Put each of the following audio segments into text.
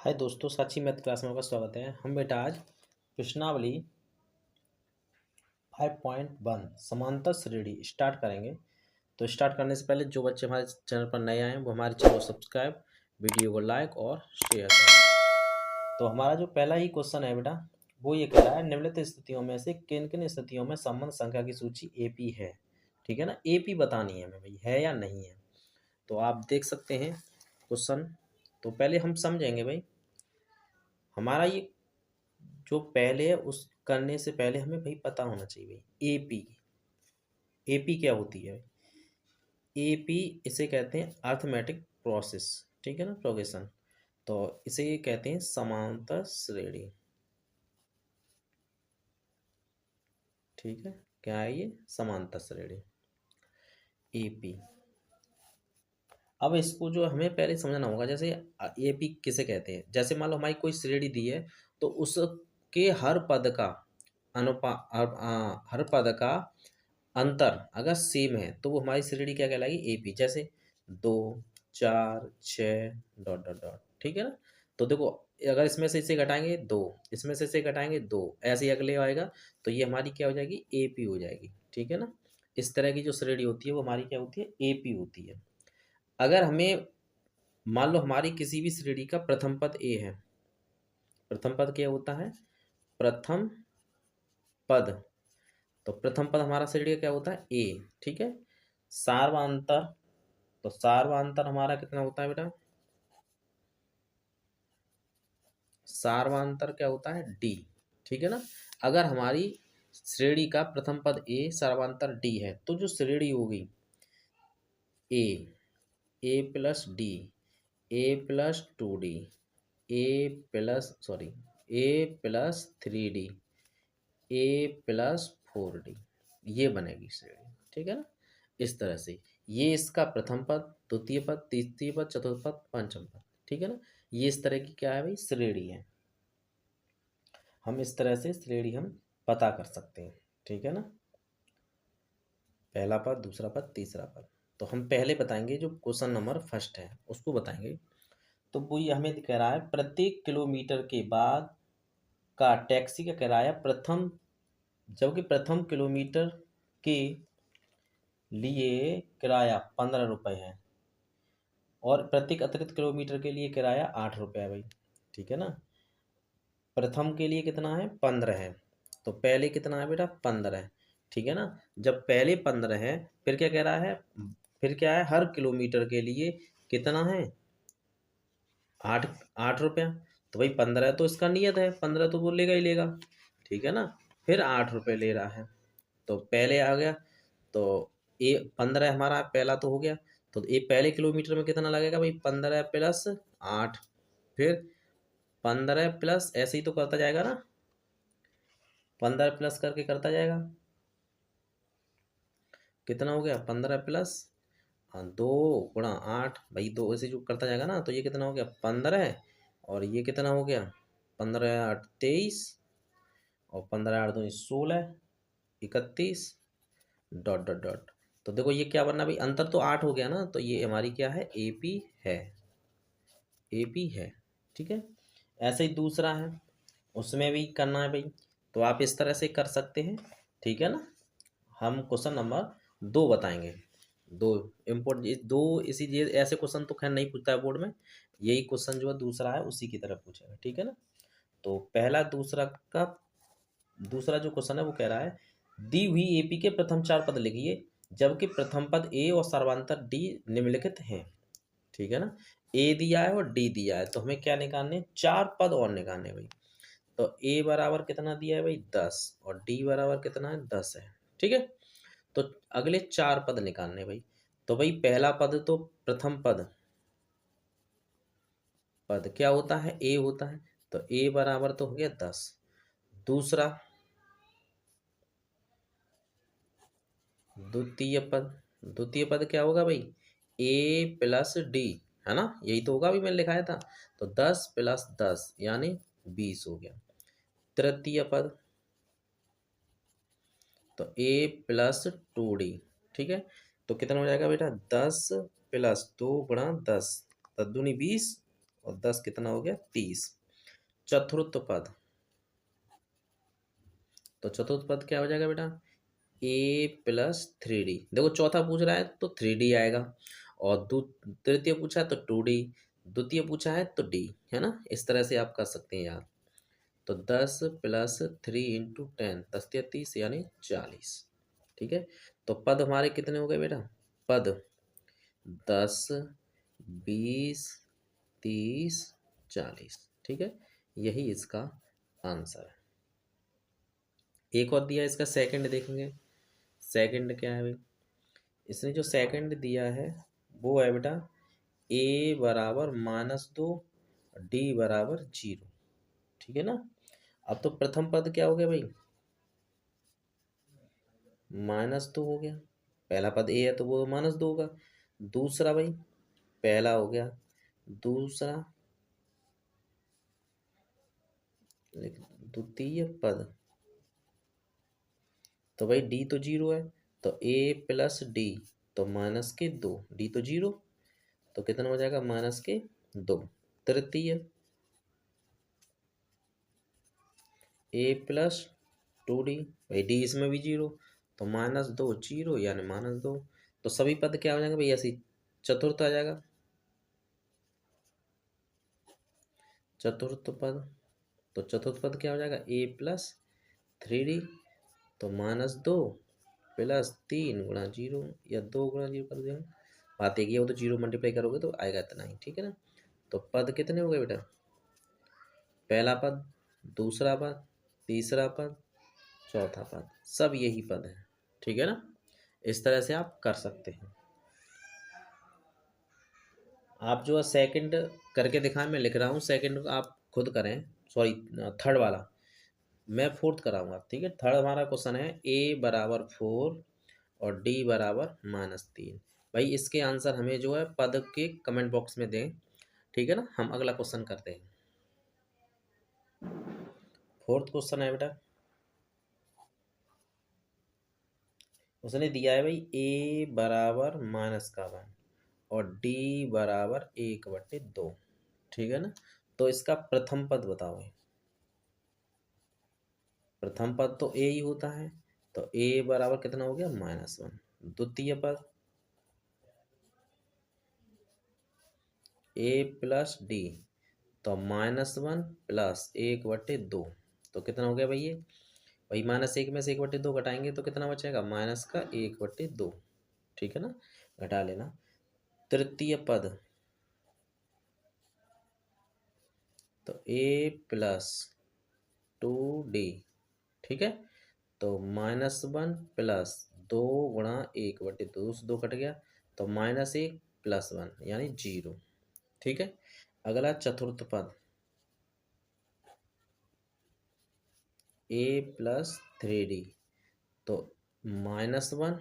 हाय दोस्तों, साक्षी math class में आपका स्वागत है। हम बेटा आज प्रश्नावली 5.1 समांतर श्रेणी स्टार्ट करेंगे। तो स्टार्ट करने से पहले जो बच्चे हमारे चैनल पर नए आए हैं वो हमारे चैनल को सब्सक्राइब, वीडियो को लाइक और शेयर करें। तो हमारा जो पहला ही क्वेश्चन है बेटा वो ये कह रहा है, निम्नलिखित स्थितियों में से किन किन स्थितियों में संबंध संख्या की सूची एपी है। ठीक है ना, एपी बतानी है हमें भाई, है या नहीं है। तो आप देख सकते हैं क्वेश्चन। तो पहले हम समझेंगे भाई, हमारा ये जो पहले है उस करने से पहले हमें भाई पता होना चाहिए भाई एपी। एपी क्या होती है? एपी इसे कहते हैं अर्थमेटिक प्रोसेस। ठीक है ना, प्रोग्रेशन। तो इसे कहते हैं समांतर श्रेणी। ठीक है, क्या है ये? समांतर श्रेणी एपी। अब इसको जो हमें पहले समझना होगा, जैसे एपी किसे कहते हैं। जैसे मान लो हमारी कोई श्रेणी दी है तो उसके हर पद का हर पद का अंतर अगर सेम है तो वो हमारी श्रेणी क्या कहलाएगी? एपी। जैसे 2, 4, 6 डॉट डॉट डॉट। ठीक है ना। तो देखो, अगर इसमें से इसे घटाएंगे 2, इसमें से इसे घटाएंगे 2, ऐसे ही अगले आएगा तो ये हमारी क्या हो जाएगी? एपी हो जाएगी। ठीक है ना। इस तरह की जो श्रेणी होती है वो हमारी क्या होती है? एपी होती है। अगर हमें मान लो हमारी किसी भी श्रेणी का प्रथम पद ए है। प्रथम पद क्या होता है? प्रथम पद। तो प्रथम पद हमारा श्रेणी का क्या होता है? ए। ठीक है। सार्वंतर, तो सार्वंतर हमारा कितना होता है बेटा? सार्वंतर क्या होता है? डी। ठीक है ना। अगर हमारी श्रेणी का प्रथम पद ए, सार्वंतर डी है तो जो श्रेणी होगी ए, ए प्लस डी, ए प्लस 2D, ए प्लस 3D, ए प्लस 4D, ये बनेगी श्रेणी। ठीक है ना। इस तरह से ये इसका प्रथम पद, द्वितीय पद, तृतीय पद, चतुर्थ पद, पंचम पद। ठीक है ना। ये इस तरह की क्या है भाई? श्रेणी है। हम इस तरह से श्रेणी हम पता कर सकते हैं। ठीक है ना। पहला पद, दूसरा पद, तीसरा पद। तो हम पहले बताएंगे, जो क्वेश्चन नंबर फर्स्ट है उसको बताएंगे। तो वो ये हमें कह रहा है, प्रत्येक किलोमीटर के बाद का टैक्सी का किराया प्रथम, जबकि प्रथम किलोमीटर के लिए किराया 15 रुपये है और प्रत्येक अतिरिक्त किलोमीटर के लिए किराया 8 रुपये है भाई। ठीक है ना। प्रथम के लिए कितना है? 15 है। तो पहले कितना है बेटा? 15 है। ठीक है ना। जब पहले 15 है, फिर क्या कह रहा है? फिर क्या है? हर किलोमीटर के लिए कितना है? 8 8 रुपया। तो भाई 15 तो इसका नियत है, 15 तो वो लेगा ही लेगा। ठीक है ना। फिर 8 रुपये ले रहा है। तो पहले आ गया, तो ये 15 हमारा पहला तो हो गया। तो ये पहले किलोमीटर में कितना लगेगा भाई? 15 प्लस 8। फिर 15 प्लस, ऐसे ही तो करता जाएगा ना, 15 प्लस करके करता जाएगा। कितना हो गया? 15 प्लस 2 × 8 भाई, 2 ऐसे जो करता जाएगा ना, तो ये कितना हो गया? 15। और ये कितना हो गया? 15 × 8 = 23, और 15 × 8 = 16, 31 डॉट डॉट डॉट। तो देखो ये क्या बनना भाई? अंतर तो 8 हो गया ना, तो ये हमारी क्या है? एपी है। एपी है। ठीक है। ऐसे ही दूसरा है, उसमें भी करना है भाई। तो आप इस तरह से कर सकते हैं। ठीक है ना। हम क्वेश्चन नंबर 2 बताएंगे। दो इम्पोर्टेंट, दो इसी ये ऐसे क्वेश्चन तो खैर नहीं पूछता है बोर्ड में। यही क्वेश्चन जो है दूसरा है उसी की तरफ पूछेगा। ठीक है ना। तो पहला दूसरा का दूसरा जो क्वेश्चन है वो कह रहा है, दी हुई एपी के प्रथम 4 पद लिखिए जबकि प्रथम पद ए और सर्वांतर डी निम्नलिखित हैं। ठीक है ना। ए दिया है और डी दिया है, तो हमें क्या निकालने? 4 पद और निकालने भाई। तो ए बराबर कितना दिया है भाई? 10, और डी बराबर कितना है? 10 है। ठीक है। तो अगले 4 पद निकालने भाई। तो भाई पहला पद तो प्रथम पद पद क्या होता है? ए होता है। तो ए बराबर तो हो गया 10। दूसरा द्वितीय पद, द्वितीय पद क्या होगा भाई? ए प्लस डी, है ना, यही तो होगा, अभी मैंने लिखाया था। तो 10 + 10 यानी 20 हो गया। तृतीय पद तो ए प्लस 2D। ठीक है। तो कितना हो जाएगा बेटा? 10 + 2 × 10, 10 दूनी 20, और 10 कितना हो गया 30। चतुर्थ पद, तो चतुर्थ पद क्या हो जाएगा बेटा a+3d। देखो चौथा पूछ रहा है तो 3d आएगा, और तृतीय पूछा है तो 2d, द्वितीय पूछा है तो d, है ना। इस तरह से आप कर सकते हैं यार। तो 10 + 3 × 10, 10 × 30 यानी 40। ठीक है, तो पद हमारे कितने हो गए बेटा, पद 10, 20, 30, 40। ठीक है, यही इसका आंसर है। एक और दिया इसका सेकंड देखेंगे। सेकंड क्या है भाई, इसने जो सेकंड दिया है वो है बेटा a बराबर -2, d बराबर 0। ठीक है ना। अब तो प्रथम पद क्या हो गया भाई, -2 हो गया। पहला पद a है तो वो -2 होगा। दूसरा भाई, पहला हो गया, दूसरा द्वितीय पद, तो भाई d तो 0 है, तो a+d, तो -2, d तो 0, तो कितना हो जाएगा -2। तृतीय a+2d, भाई d इसमें भी 0, तो -2 0 यानी -2। तो सभी पद क्या हो जाएंगे भाई ऐसी, चतुर्थ आ जाएगा। चतुर्थ पद, तो चतुर्थ पद क्या हो जाएगा a+3d, तो -2 +3 × 0, या 2 × 0 कर देंगे। बात एक ही है, वो तो 0 मल्टीप्लाई करोगे तो आएगा इतना ही। ठीक है ना। तो पद कितने हो गए बेटा, पहला पद, दूसरा पद, तीसरा पद, चौथा पद, सब यही पद है। ठीक है ना। इस तरह से आप कर सकते हैं। आप जो है सेकंड करके दिखाएं, मैं लिख रहा हूँ, सेकंड आप खुद करें। सॉरी, थर्ड वाला मैं फोर्थ कराऊंगा। ठीक है, थर्ड हमारा क्वेश्चन है a बराबर 4 और d बराबर -3। भाई इसके आंसर हमें जो है पद के कमेंट बॉक्स में दें। ठीक है ना। हम अगला क्वेश्चन करते हैं। फोर्थ क्वेश्चन है बेटा, उसने दिया है भाई a बराबर -1 और d बराबर 1/2। ठीक है ना। तो इसका प्रथम पद बताओ भाई। प्रथम पद तो a ही होता है, तो a बराबर कितना हो गया -1। द्वितीय पद a+d, तो -1 + 1/2, तो कितना हो गया भाई ये, भाई -1 में से 1/2 घटाएंगे तो कितना बचेगा, -1/2। ठीक है ना, घटा लेना। तृतीय पद, तो a+2d। ठीक है, तो -1 + 2 × 1/2, 2 कट गया, तो -1 + 1 यानी 0। ठीक है। अगला चतुर्थ पद, a+3d, तो -1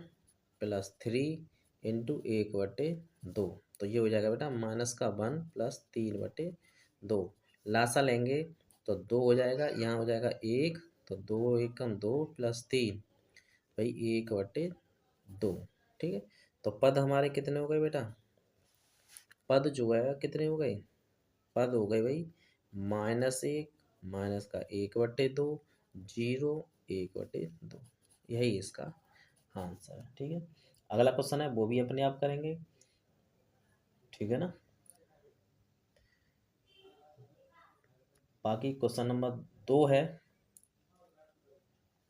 + 3 × 1/2, तो ये हो जाएगा बेटा -1 + 3/2। लासा लेंगे तो 2 हो जाएगा, यहाँ हो जाएगा 1, तो 2 1 2 + 3, भाई 1/2। ठीक है, तो पद हमारे कितने हो गए बेटा, पद जो है कितने हो गए, पद हो गए भाई -1, -1/2, 0, 1/2। यही इसका आंसर है। ठीक है, अगला क्वेश्चन है वो भी अपने आप करेंगे। ठीक है ना। बाकी क्वेश्चन नंबर 2 है,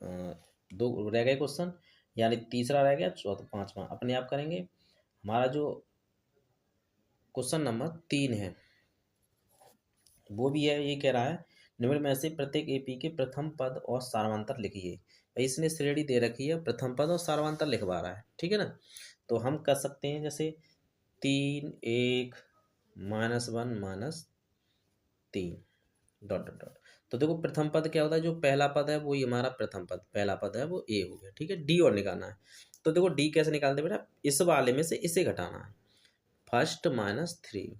अ, 2 रह गए क्वेश्चन, यानी तीसरा रह गया, चौथा पांचवा अपने आप करेंगे। हमारा जो क्वेश्चन नंबर 3 है वो भी है, ये कह रहा है निम्न में से प्रत्येक एपी के प्रथम पद और सारवांतर लिखिए। भाई इसने श्रेणी दे रखी है, प्रथम पद और सारवांतर लिखवा रहा है। ठीक है ना, तो हम कर सकते हैं जैसे 3 1 -1 -3 डॉट डॉट डॉट। तो देखो प्रथम पद क्या होता है, जो पहला पद है वही हमारा प्रथम पद, पहला पद है वो ए हो गया। ठीक है, डी और निकालना है। तो देखो डी कैसे निकालते बेटा, इस वाले में से इसे घटाना है। फर्स्ट -3,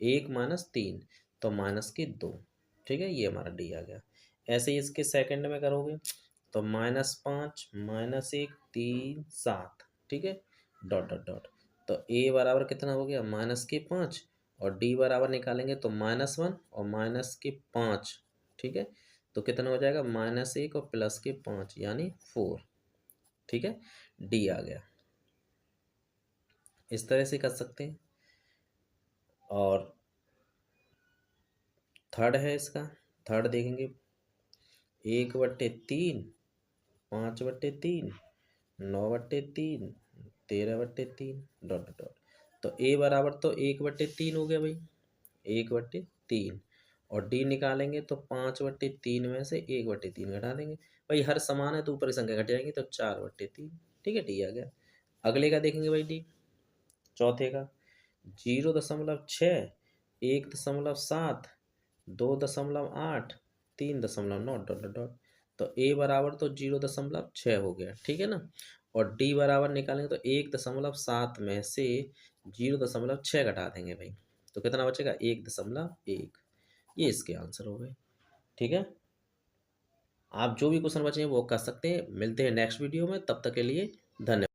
1 -3, तो -2। ठीक है, ये हमारा डी आ गया। ऐसे ही इसके सेकंड में करोगे तो -5 -1 3 7। ठीक है, डॉट डॉट डॉट। तो ए बराबर कितना हो गया -5, और डी बराबर निकालेंगे तो -1 और -5, ठीक है। तो कितना हो जाएगा, -1 और +5 यानी 4, ठीक है। डी आ गया। इस तरह से कर सकते हैं। और थर्ड है इसका, थर्ड देखेंगे 1/3, 5/3, 9/3, 13/3 डॉट डॉट डॉट। तो ए बराबर तो 1/3 हो गया भाई, 1/3। और डी निकालेंगे तो 5/3 में से 1/3 घटा देंगे। भाई हर समान है तो ऊपर की संख्या घट जाएंगी, तो 4/3, ठीक है। डी आ गया। अगले का देखेंगे भाई डी, चौथे का 0.6, 1.7, 2.8, 3.9 डॉट डॉट डॉट। तो ए बराबर तो 0.6 हो गया, ठीक है ना। और डी बराबर निकालेंगे तो 1.7 में से 0.6 घटा देंगे भाई, तो कितना बचेगा, 1.1। ये इसके आंसर हो गए, ठीक है। आप जो भी क्वेश्चन बचे हैं वो कर सकते हैं। मिलते हैं नेक्स्ट वीडियो में, तब तक के लिए धन्यवाद।